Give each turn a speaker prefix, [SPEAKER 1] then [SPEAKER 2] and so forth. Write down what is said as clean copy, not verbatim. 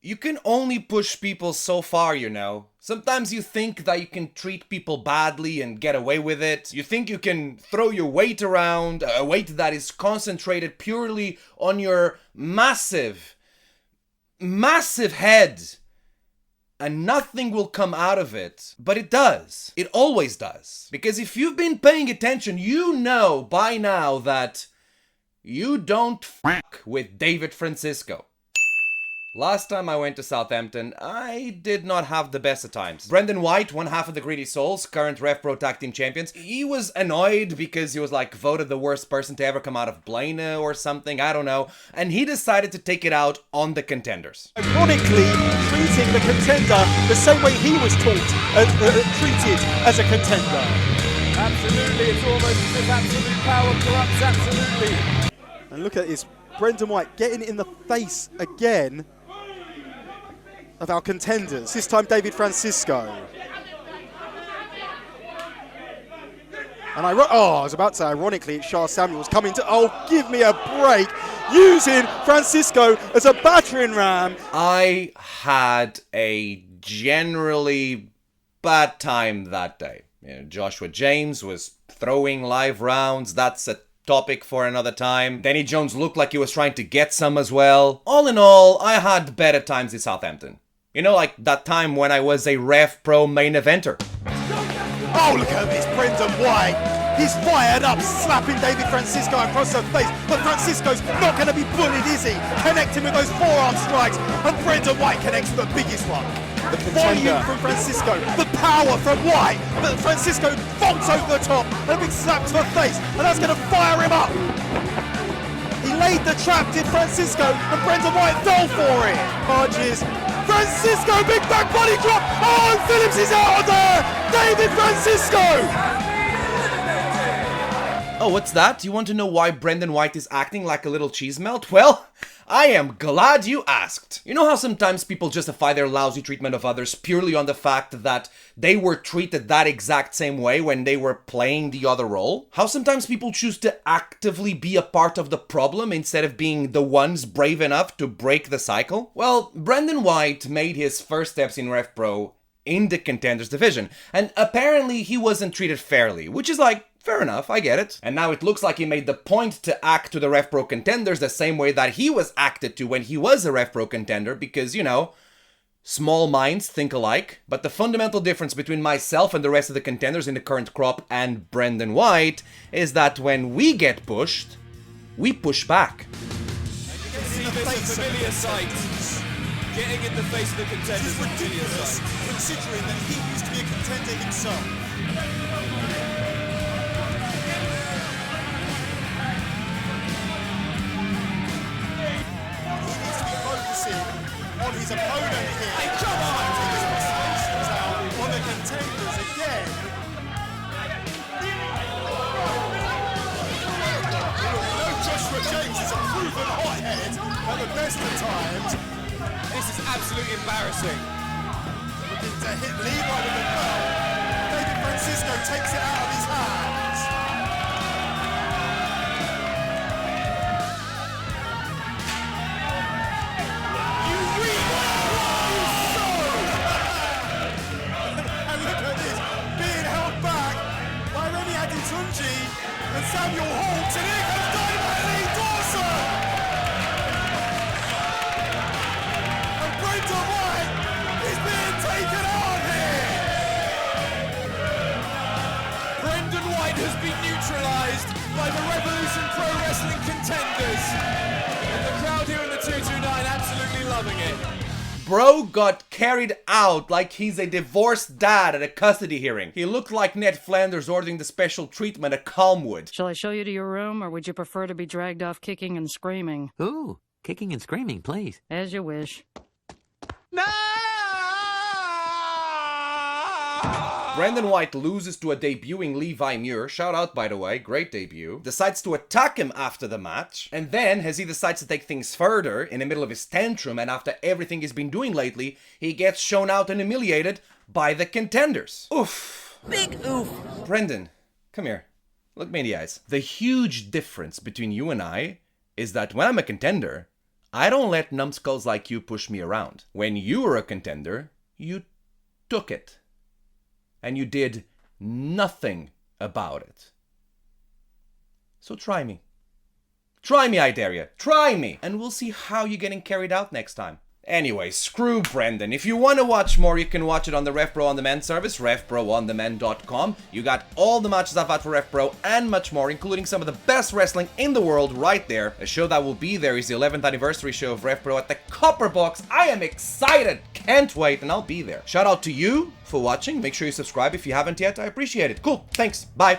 [SPEAKER 1] You can only push people so far, you know. Sometimes you think that you can treat people badly and get away with it. You think you can throw your weight around, a weight that is concentrated purely on your massive head. And nothing will come out of it. But it does. It always does. Because if you've been paying attention, you know by now that you don't fuck with David Francisco. Last time I went to Southampton, I did not have the best of times. Brendan White, one half of the Greedy Souls, current RevPro Tag Team Champions, he was annoyed because he was like voted the worst person to ever come out of Blaine or something, I don't know. And he decided to take it out on the Contenders.
[SPEAKER 2] Ironically, treating the contender the same way he was treated as a contender.
[SPEAKER 3] Absolutely, it's almost as if absolute power corrupts absolutely.
[SPEAKER 2] And look at this, Brendan White getting in the face again of our contenders, this time David Francisco. And I was about to say, ironically, it's Charles Samuels coming to, give me a break, using Francisco as a battering ram.
[SPEAKER 1] I had a generally bad time that day. You know, Joshua James was throwing live rounds, that's a topic for another time. Danny Jones looked like he was trying to get some as well. All in all, I had better times in Southampton. You know, like that time when I was a RevPro main eventer.
[SPEAKER 2] Oh, look at this, Brendan White. He's fired up, slapping David Francisco across the face. But Francisco's not going to be bullied, is he? Connecting with those forearm strikes. And Brendan White connects with the biggest one. The volume from Francisco, the power from White. But Francisco vaults over the top. And a big slap to the face. And that's going to fire him up. He laid the trap, did Francisco. And Brendan White fell for it. Hodges. Francisco, big back body drop. Oh, Phillips is out of there. David Francisco.
[SPEAKER 1] Oh, what's that? You want to know why Brendan White is acting like a little cheese melt? Well, I am glad you asked. You know how sometimes people justify their lousy treatment of others purely on the fact that they were treated that exact same way when they were playing the other role? How sometimes people choose to actively be a part of the problem instead of being the ones brave enough to break the cycle? Well, Brendan White made his first steps in RevPro in the Contenders division, and apparently he wasn't treated fairly, which is like, fair enough, I get it. And now it looks like he made the point to act to the RevPro Contenders the same way that he was acted to when he was a RevPro Contender, because, you know, small minds think alike. But the fundamental difference between myself and the rest of the contenders in the current crop and Brendan White is that when we get pushed, we push back.
[SPEAKER 3] You can see this familiar sight. Getting in the face of the contenders is ridiculous,
[SPEAKER 2] considering that he used to be a contender himself. He needs to be focusing on his opponent here.
[SPEAKER 3] Hey, come on!
[SPEAKER 2] Taking his frustrations out on the contenders again. Joshua James is a proven hothead at the best of times.
[SPEAKER 3] This is absolutely embarrassing.
[SPEAKER 2] Looking to hit Levi with the bell. David Francisco takes it out of his hands.
[SPEAKER 3] You
[SPEAKER 2] And look at this, being held back by Remy Adetunji and Samuel Hawks. And here comes Dynamite Lee Dawson. And Brendan White is being taken out here.
[SPEAKER 3] Brendan White has been neutralised by the Revolution Pro Wrestling Contenders. And the crowd here in the 229 absolutely loving it.
[SPEAKER 1] Bro got carried out like he's a divorced dad at a custody hearing. He looked like Ned Flanders ordering the special treatment at Calmwood.
[SPEAKER 4] Shall I show you to your room, or would you prefer to be dragged off kicking and screaming?
[SPEAKER 5] Ooh, kicking and screaming, please.
[SPEAKER 4] As you wish.
[SPEAKER 3] No!
[SPEAKER 1] Brendan White loses to a debuting Levi Muir, shout out by the way, great debut, decides to attack him after the match, and then as he decides to take things further in the middle of his tantrum and after everything he's been doing lately, he gets shown out and humiliated by the contenders. Oof.
[SPEAKER 5] Big oof.
[SPEAKER 1] Brendan, come here. Look me in the eyes. The huge difference between you and I is that when I'm a contender, I don't let numbskulls like you push me around. When you were a contender, you took it. And you did nothing about it. So try me. Try me, I dare you. Try me! And we'll see how you're getting carried out next time. Anyway, screw Brendan. If you want to watch more, you can watch it on the RevPro On Demand service, RevProOnDemand.com. You got all the matches I've had for RevPro and much more, including some of the best wrestling in the world right there. A show that will be there is the 11th anniversary show of RevPro at the Copper Box. I am excited! Can't wait, and I'll be there. Shout out to you for watching. Make sure you subscribe if you haven't yet. I appreciate it. Cool. Thanks. Bye.